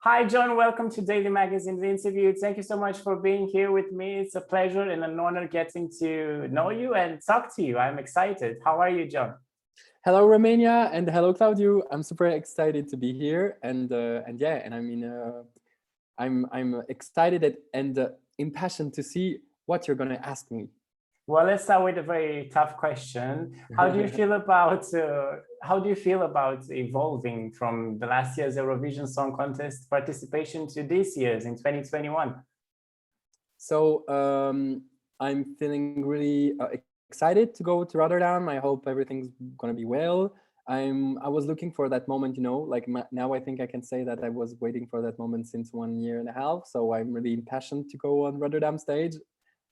Hi, John. Welcome to Daily Magazine's interview. Thank you so much for being here with me. It's a pleasure and an honor getting to know you and talk to you. I'm excited. How are you, John? Hello, Romania, and hello, Claudio. I'm super excited to be here, and I mean, I'm excited and impassioned to see what you're gonna ask me. Well, let's start with a very tough question. How do you feel about evolving from the last year's Eurovision Song Contest participation to this year's in 2021? So I'm feeling really excited to go to Rotterdam. I hope everything's gonna be well. I was looking for that moment, you know, like now I think I can say that I was waiting for that moment since 1.5 years. So I'm really impassioned to go on Rotterdam stage,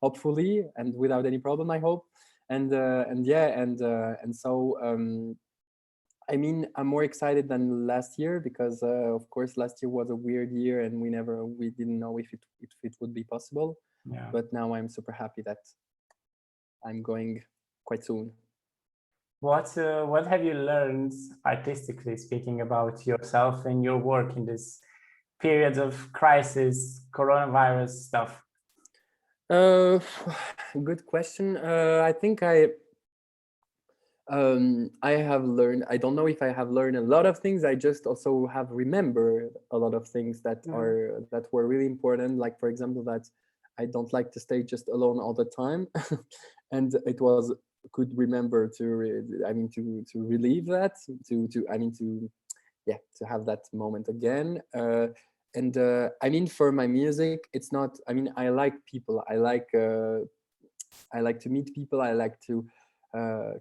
hopefully, and without any problem, I hope. I mean, I'm more excited than last year because, of course, last year was a weird year and we didn't know if it would be possible. Yeah. But now I'm super happy that I'm going quite soon. What have you learned, artistically speaking, about yourself and your work in this period of crisis, coronavirus stuff? Good question. I think I have learned, I don't know if I have learned a lot of things. I just also have remembered a lot of things that were really important. Like, for example, that I don't like to stay just alone all the time. And it was good remember to relieve that, to have that moment again. I mean, for my music, it's not, I mean, I like people. I like to meet people. I like to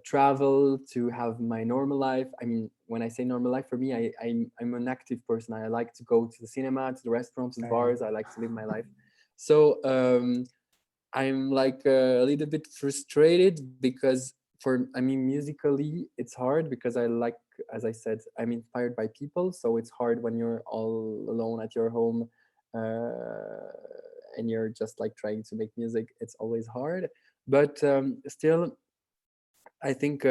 travel, to have my normal life. I mean, when I say normal life, for me, I'm an active person. I like to go to the cinema, to the restaurants, to the bars. I like to live my life. So I'm like a little bit frustrated because musically it's hard because I like, as I said, I'm inspired by people. So it's hard when you're all alone at your home and you're just like trying to make music. It's always hard, but still, I think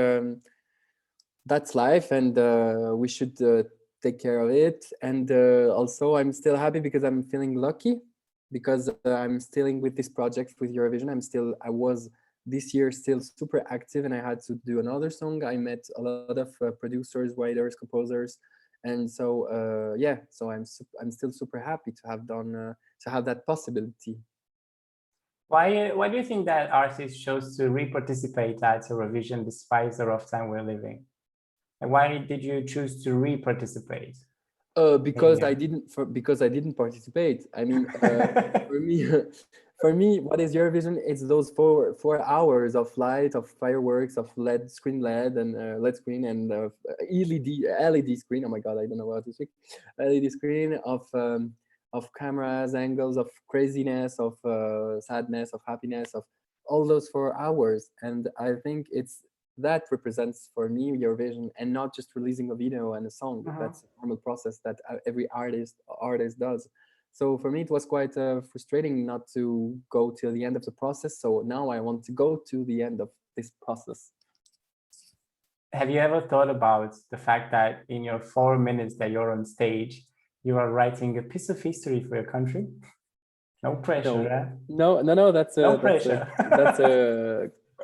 that's life, and we should take care of it. And also, I'm still happy because I'm feeling lucky because I'm still with this project with Eurovision. I was this year still super active, and I had to do another song. I met a lot of producers, writers, composers, and so so I'm still super happy to have done to have that possibility. Why do you think that artists chose to re-participate at Eurovision despite the rough time we're living? And why did you choose to re-participate? Because I didn't participate. I mean, for me, what is Eurovision? It's those 4 hours of light, of fireworks, of LED screen, and LED screen. Oh my God, I don't know how to speak. LED screen of cameras, angles, of craziness, of sadness, of happiness, of all those 4 hours. And I think that represents for me Eurovision, and not just releasing a video and a song. That's a normal process that every artist does. So for me, it was quite frustrating not to go till the end of the process. So now I want to go to the end of this process. Have you ever thought about the fact that in your 4 minutes that you're on stage, you are writing a piece of history for your country? No pressure. No. That's no pressure.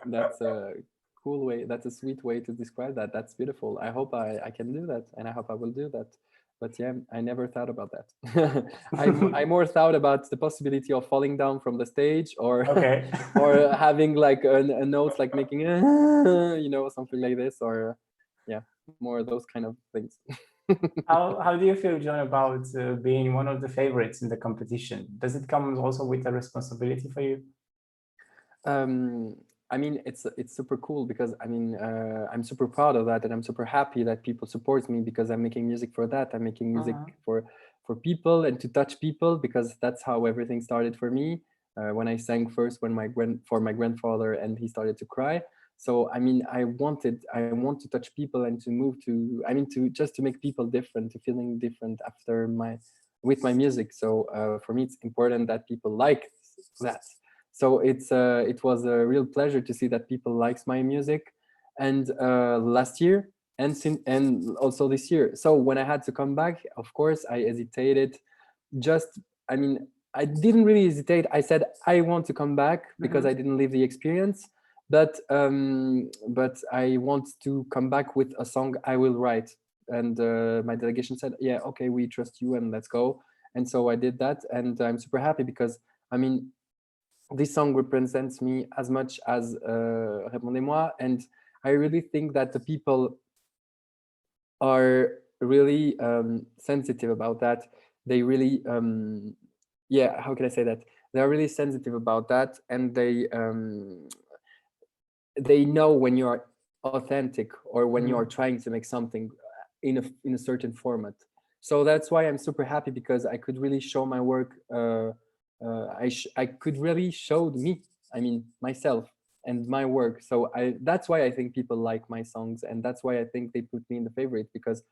That's a cool way. That's a sweet way to describe that. That's beautiful. I hope I can do that, and I hope I will do that. But yeah, I never thought about that. I more thought about the possibility of falling down from the stage, or or having like a note, like making something like this, or more those kind of things. How do you feel, John, about being one of the favorites in the competition? Does it come also with a responsibility for you? I mean, it's super cool because I'm super proud of that, and I'm super happy that people support me because I'm making music for that. I'm making music for people and to touch people, because that's how everything started for me. When I sang first for my grandfather, and he started to cry. So I want to touch people and to move to to make people different, to feeling different with my music. So for me, it's important that people like that. So it was a real pleasure to see that people likes my music, and last year and also this year. So when I had to come back, of course, I hesitated just, I mean, I didn't really hesitate. I said I want to come back because I didn't live the experience, but I want to come back with a song I will write. And my delegation said, yeah, okay, we trust you and let's go. And so I did that, and I'm super happy because, I mean, this song represents me as much as Répondez-moi, and I really think that the people are really sensitive about that. They really, yeah, how can I say that? They are really sensitive about that, and they know when you are authentic or when you are trying to make something in a certain format. So that's why I'm super happy, because I could really show my work. I could really show me, I mean, myself and my work. So that's why I think people like my songs, and that's why I think they put me in the favorite, because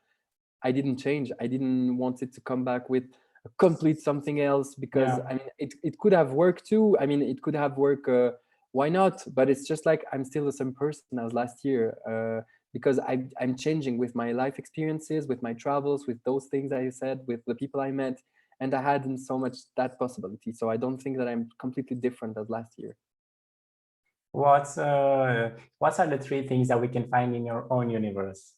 I didn't change. I didn't want it to come back with a complete something else, because I mean, it could have worked too. I mean, it could have worked. Why not? But it's just like I'm still the same person as last year, because I'm changing with my life experiences, with my travels, with those things I said, with the people I met, and I hadn't so much that possibility. So I don't think that I'm completely different as last year. What are the three things that we can find in your own universe?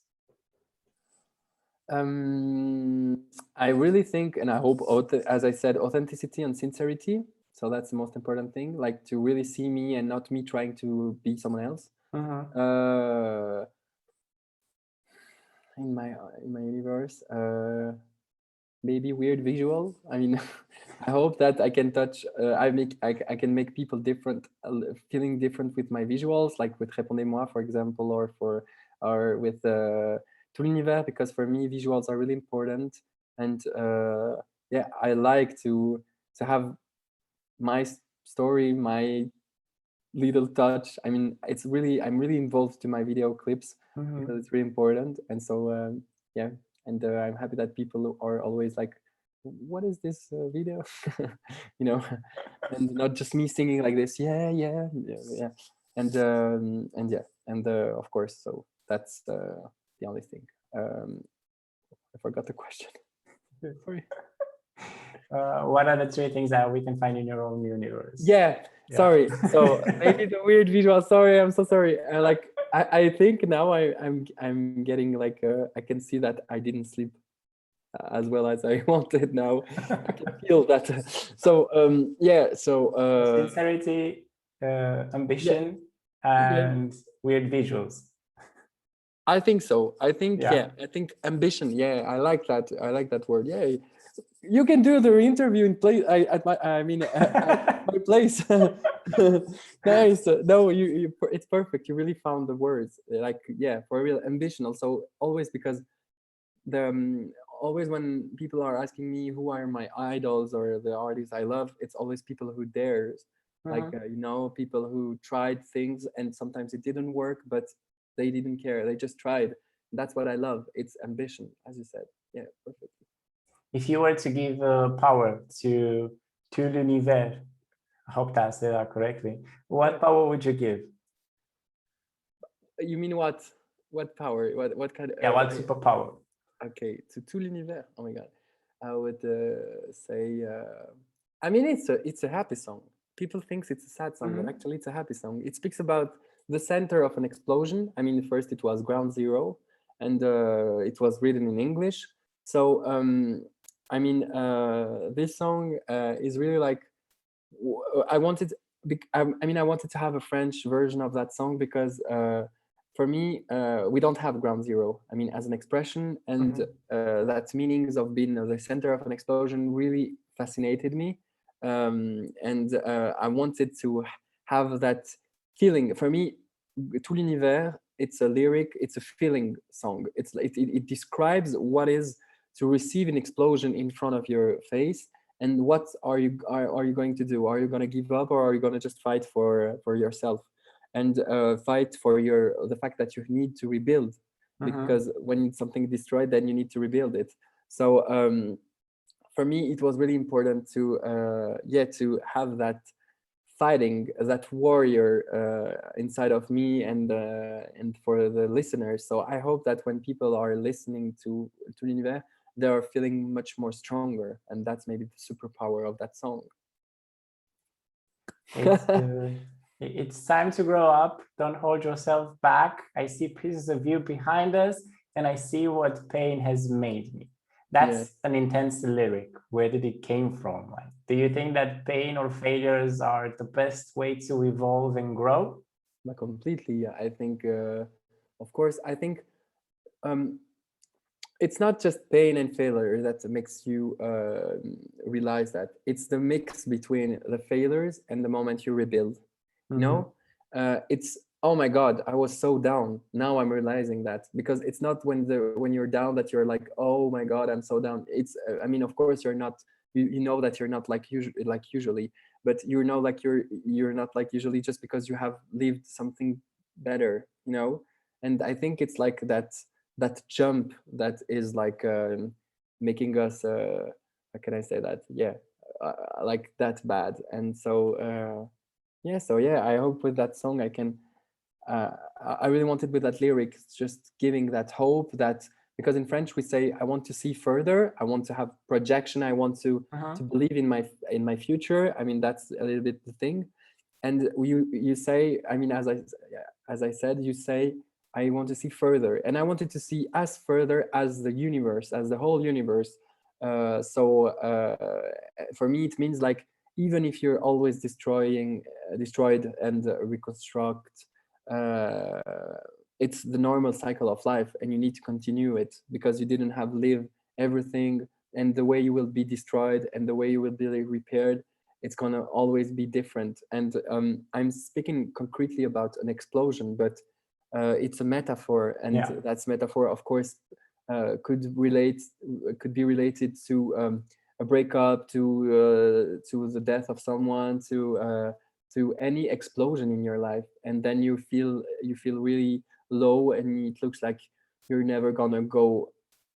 I really think, and I hope, as I said, authenticity and sincerity. So that's the most important thing, like to really see me and not me trying to be someone else. In my universe, maybe weird visual. I mean, I hope that I can touch. I can make people different, feeling different with my visuals, like with Répondez-moi, for example, or with Tout l'univers, because for me visuals are really important. And yeah, I like to have my story, my little touch. I mean, I'm really involved to my video clips because it's really important. And so yeah, and I'm happy that people are always like, what is this video? You know, and not just me singing like this. Yeah. And yeah, and of course, so that's the only thing. I forgot the question. Sorry. What are the three things that we can find in your own universe? Yeah. Sorry. So maybe the weird visual. Sorry, I'm so sorry. Like I think now I'm getting like I can see that I didn't sleep as well as I wanted. Now I can feel that. So yeah. So sincerity, ambition, and weird visuals. I think so. I think I think ambition. Yeah, I like that. I like that word. Yeah. You can do the interview in place at my place. Nice. No, you it's perfect. You really found the words. Like, yeah, for real, ambition. Also, always, because always when people are asking me who are my idols or the artists I love, it's always people who dares, like you know, people who tried things and sometimes it didn't work, but they didn't care. They just tried. That's what I love. It's ambition, as you said. Yeah, perfect. If you were to give power to l'univers, I hope I said that correctly, what power would you give? You mean what? What power? What kind of? Yeah, what superpower? Okay, to tout l'univers. Oh my god, I would say. I mean, it's a happy song. People think it's a sad song, but actually it's a happy song. It speaks about the center of an explosion. I mean, first it was ground zero, and it was written in English. So I mean, this song is really like, I wanted. I mean, I wanted to have a French version of that song because for me, we don't have ground zero. I mean, as an expression, and that meanings of being the center of an explosion really fascinated me, and I wanted to have that feeling. For me, Tout l'univers, it's a lyric, it's a feeling song. It describes what is to receive an explosion in front of your face, and what are you going to do? Are you going to give up, or are you going to just fight for yourself, and fight for the fact that you need to rebuild, because when something destroyed, then you need to rebuild it. So for me, it was really important to have that fighting, that warrior inside of me, and for the listeners. So I hope that when people are listening to l'univers, they are feeling much more stronger, and that's maybe the superpower of that song. It's time to grow up. Don't hold yourself back. I see pieces of you behind us, and I see what pain has made me. That's an intense lyric. Where did it came from? Like, do you think that pain or failures are the best way to evolve and grow? Completely. I think, of course, I think it's not just pain and failure that makes you realize that. It's the mix between the failures and the moment you rebuild. You know, it's, oh my God, I was so down. Now I'm realizing that, because it's not when you're down that you're like, oh my God, I'm so down. It's, I mean, of course you're not, you know that you're not like usually, but you know, like you're not like usually just because you have lived something better, you know? And I think it's like that jump that is like making us, how can I say that? Yeah, like that bad. And so, yeah, I hope with that song I can, I really wanted with that lyric, just giving that hope, that, because in French we say, I want to see further, I want to have projection, I want to believe in my future. I mean, that's a little bit the thing. And you say, I mean, as I said, you say, I want to see further, and I wanted to see as further as the universe, as the whole universe. So for me, it means like, even if you're always destroyed and reconstruct, it's the normal cycle of life, and you need to continue it, because you didn't have lived everything, and the way you will be destroyed and the way you will be repaired, it's gonna always be different. And I'm speaking concretely about an explosion, but it's a metaphor, and that's metaphor, of course, could be related to a breakup, to the death of someone, to any explosion in your life, and then you feel really low, and it looks like you're never gonna go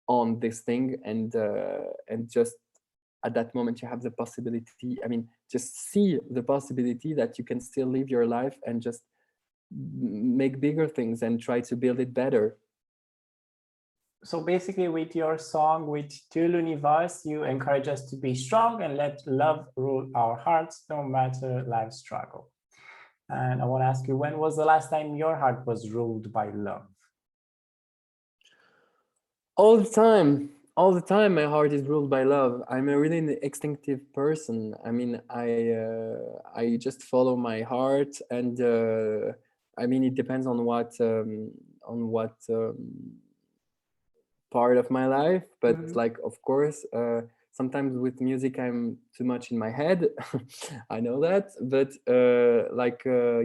on this thing, and just at that moment you have the possibility, I mean, just see the possibility that you can still live your life and just make bigger things and try to build it better. So basically, with your song, with Tout, univers, you encourage us to be strong and let love rule our hearts, no matter life's struggle. And I want to ask you, when was the last time your heart was ruled by love? All the time. All the time, my heart is ruled by love. I'm a really instinctive person. I mean, I just follow my heart, and I mean, it depends on what part of my life, but like, of course, sometimes with music I'm too much in my head. I know that, but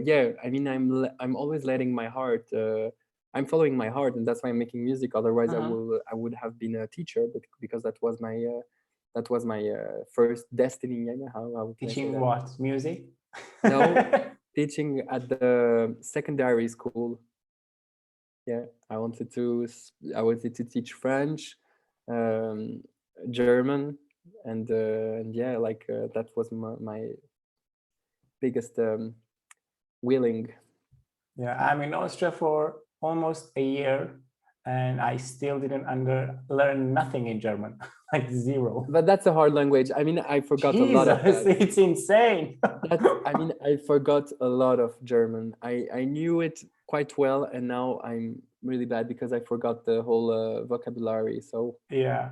yeah, I mean, I'm always letting my heart, I'm following my heart, and that's why I'm making music. Otherwise I would have been a teacher, but because that was my first destiny. How teaching what? Music? No, teaching at the secondary school. Yeah, I wanted to teach French, German, and yeah, like that was my biggest willing. Yeah, I'm in Austria for almost a year, and I still didn't learn nothing in German, like zero. But that's a hard language. I mean, I forgot a lot of that. It's insane. I mean, I forgot a lot of German. I knew it quite well, and now I'm really bad because I forgot the whole vocabulary. So yeah,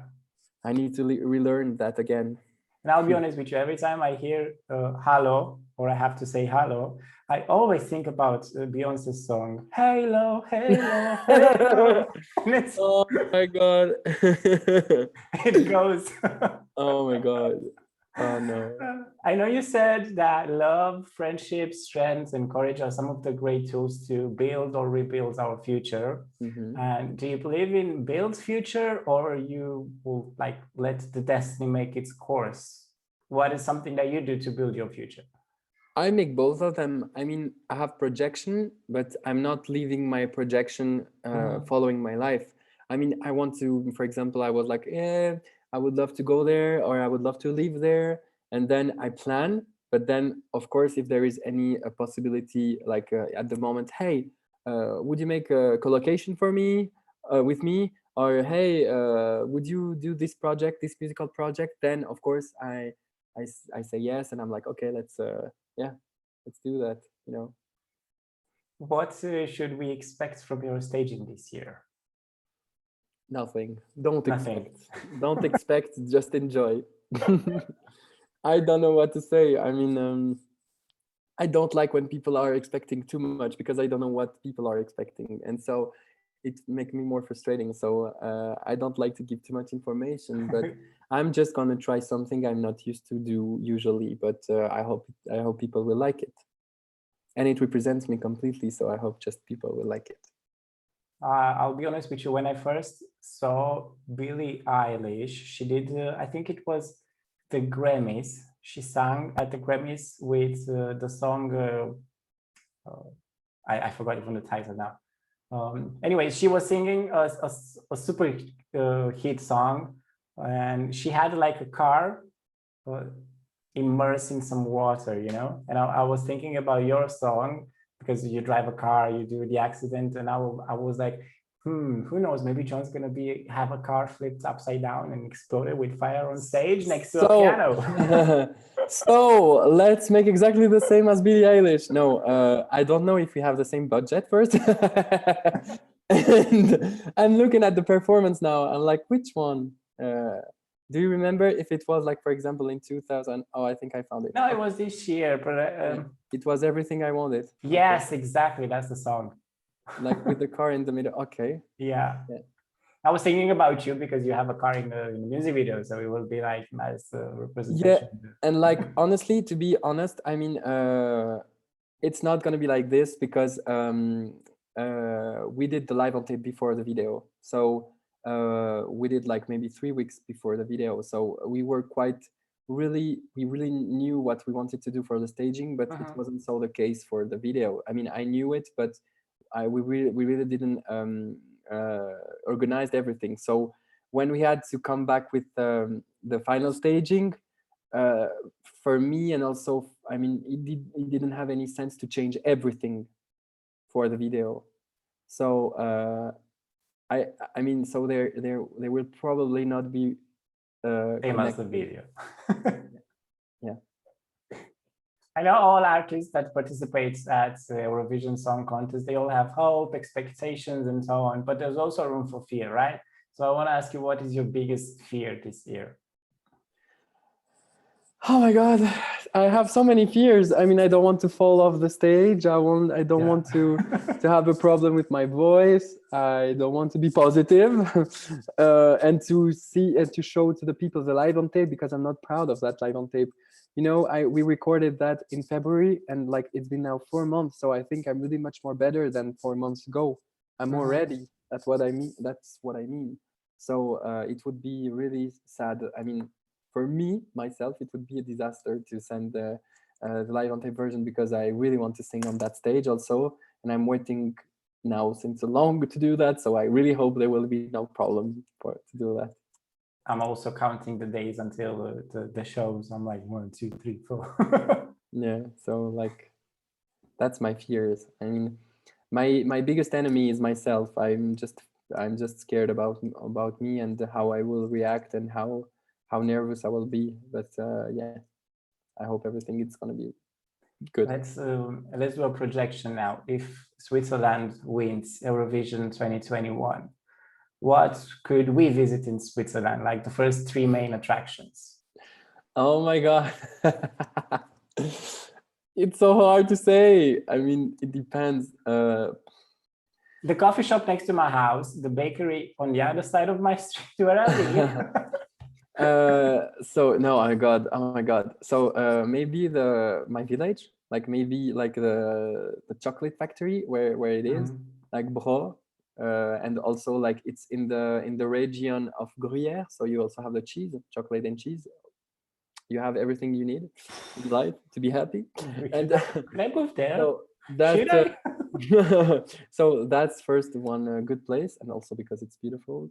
I need to relearn that again. And I'll be honest with you, every time I hear hello, or I have to say hello, I always think about Beyonce's song, Halo, Halo, Halo. Oh my God. It goes. Oh my God. Oh no. I know you said that love, friendship, strength, and courage are some of the great tools to build or rebuild our future. And do you believe in build future, or you will like let the destiny make its course? What is something that you do to build your future? I make both of them. I mean, I have projection, but I'm not leaving my projection following my life. I mean, I want to, for example, I was like, yeah, I would love to go there, or I would love to live there. And then I plan. But then, of course, if there is any possibility, like at the moment, hey, would you make a collocation for me, with me? or hey, would you do this project, this musical project? Then of course I say yes, and I'm like, okay, let's do that. You know. What should we expect from your staging this year? Nothing. Don't Nothing. expect. Don't expect. Just enjoy. I don't know what to say. I mean, I don't like when people are expecting too much because I don't know what people are expecting, and so it makes me more frustrating. So I don't like to give too much information, but I'm just gonna try something I'm not used to do usually. But I hope people will like it, and it represents me completely. So I hope just people will like it. I'll be honest with you. When I first saw Billie Eilish, she did, I think it was the Grammys. She sang at the Grammys with the song, I forgot even the title now. Anyway, she was singing a super hit song, and she had like a car immersed in some water, you know? And I was thinking about your song, because you drive a car, you do the accident, and I was like, who knows, maybe John's gonna have a car flipped upside down and exploded with fire on stage next to a piano. So let's make exactly the same as Billie Eilish. No, I don't know if we have the same budget first. And I'm looking at the performance now. I'm like, which one? Do you remember if it was like, for example, in 2000? Oh, I think I found it. No, it was this year, but it was Everything I Wanted. Yes, okay. Exactly. That's the song. Like with the car in the middle. Okay. Yeah. I was thinking about you because you have a car in the music video, so it will be like nice representation. Yeah, and like honestly, to be honest, I mean, it's not gonna be like this because we did the live on tape before the video, so we did like maybe 3 weeks before the video, so we were we really knew what we wanted to do for the staging, but it wasn't so the case for the video. I mean, I knew it, but we really didn't organize everything. So when we had to come back with the final staging, for me, and also, I mean, it didn't have any sense to change everything for the video. So I mean, so there will probably not be same as the video. Yeah. I know all artists that participate at the Eurovision Song Contest, they all have hope, expectations, and so on, but there's also room for fear, right? So I want to ask you, what is your biggest fear this year? Oh my God, I have so many fears. I mean, I don't want to fall off the stage. I don't want to have a problem with my voice. I don't want to be positive and to see and to show to the people the live on tape, because I'm not proud of that live on tape. You know, we recorded that in February, and like it's been now 4 months. So I think I'm really much more better than 4 months ago. I'm more ready. That's what I mean. So it would be really sad. I mean, for me, myself, it would be a disaster to send the live on tape version, because I really want to sing on that stage also. And I'm waiting now since long to do that. So I really hope there will be no problem to do that. I'm also counting the days until the shows. I'm like 1, 2, 3, 4. Yeah, so like that's my fears. I mean, my biggest enemy is myself. I'm just scared about me and how I will react and how nervous I will be. But yeah, I hope everything is gonna be good. Let's do a projection now. If Switzerland wins Eurovision 2021, what could we visit in Switzerland? Like the first 3 main attractions. Oh my God. It's so hard to say. I mean, it depends. The coffee shop next to my house, the bakery on the other side of my street, where are we? So no, oh my God. So maybe my village, like maybe like the chocolate factory where it is, like Bro. And also like it's in the region of Gruyère, so you also have the cheese, chocolate and cheese. You have everything you need in life to be happy. And can I move there? So that's so that's first one good place, and also because it's beautiful.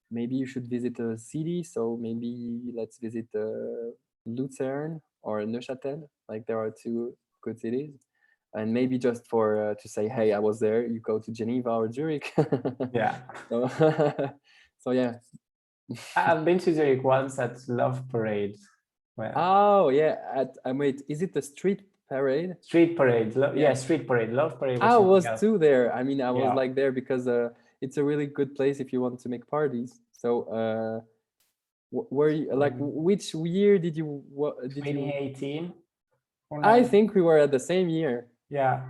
Maybe you should visit a city. So maybe let's visit Lucerne or Neuchâtel. Like there are 2 good cities. and maybe just for to say, hey, I was there, you go to Geneva or Zurich. Yeah. So, so yeah. I've been to Zurich once at Love Parade. Well, Oh yeah, wait, is it the street parade? Street Parade. Yeah, Street Parade. Love Parade. I was else. too there. I mean, I was Yeah. like there because it's a really good place if you want to make parties. So were you like, which year did you 2018. I think we were at the same year. Yeah,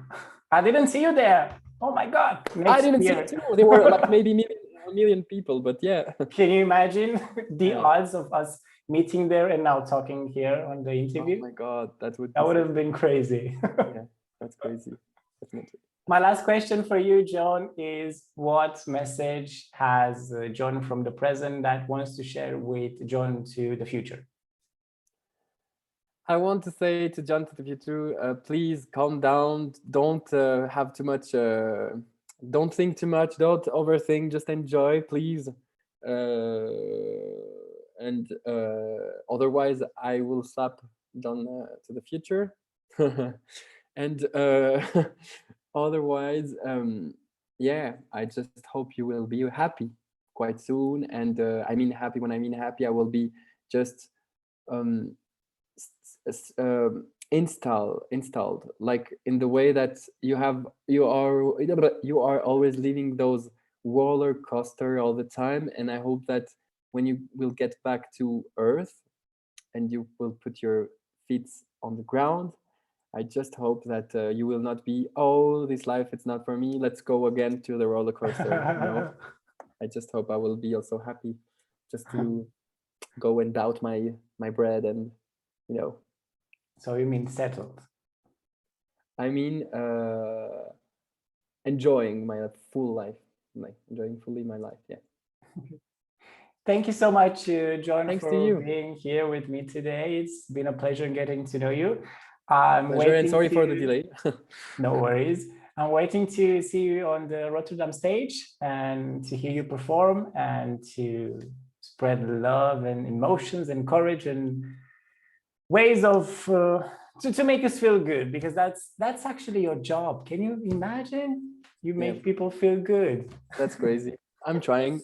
I didn't see you there. Oh my God. I didn't see it too. There were like maybe a million people, but yeah. Can you imagine the odds of us meeting there and now talking here on the interview? Oh my God, that would have been crazy. Yeah, that's crazy. Definitely. My last question for you, Gjon, is what message has Gjon from the present that wants to share with Gjon to the future? I want to say to Gjon to the future, please calm down. Don't have too much. Don't think too much. Don't overthink. Just enjoy, please. And otherwise, I will slap Gjon to the future. And otherwise, yeah, I just hope you will be happy quite soon. And I mean happy. When I mean happy, I will be just installed, like in the way that you are always living those roller coaster all the time. And I hope that when you will get back to earth and you will put your feet on the ground, I just hope that you will not be, oh, this life, it's not for me, let's go again to the roller coaster. You know? I just hope I will be also happy just to go and doubt my bread and, you know. So you mean settled? I mean enjoying my full life, like enjoying fully my life. Yeah. Thank you so much, Gjon, Thanks for to you. being here with me today. It's been a pleasure getting to know you. Pleasure, and sorry for the delay. No worries. I'm waiting to see you on the Rotterdam stage and to hear you perform and to spread love and emotions and courage and ways of to make us feel good, because that's actually your job. Can you imagine? You make people feel good. That's crazy. I'm trying.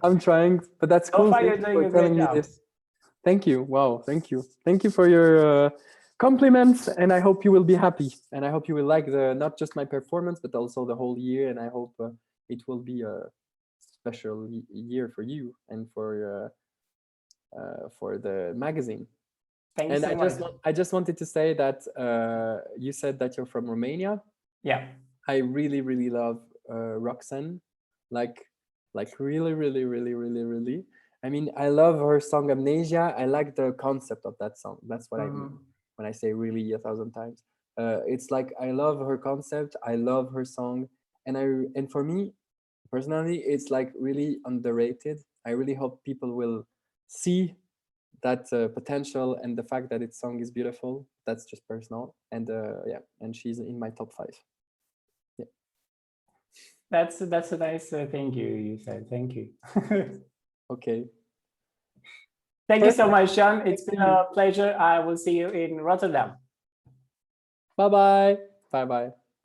I'm trying, but that's cool. So far, you're doing a great job. This. Thank you. Wow. Thank you. Thank you for your compliments, and I hope you will be happy, and I hope you will like not just my performance but also the whole year, and I hope it will be a special year for you and for the magazine. Thank you so much. I just wanted to say that you said that you're from Romania. Yeah. I really love Roxanne, like really. I mean, I love her song Amnesia. I like the concept of that song. That's what I mean when I say really 1,000 times. It's like I love her concept. I love her song, and for me personally, it's like really underrated. I really hope people will see that potential and the fact that its song is beautiful. That's just personal, and yeah, and she's in my top 5. Yeah, that's a nice thank you. You said thank you. Okay. Thank you so much, Gjon. It's been a pleasure. I will see you in Rotterdam. Bye bye.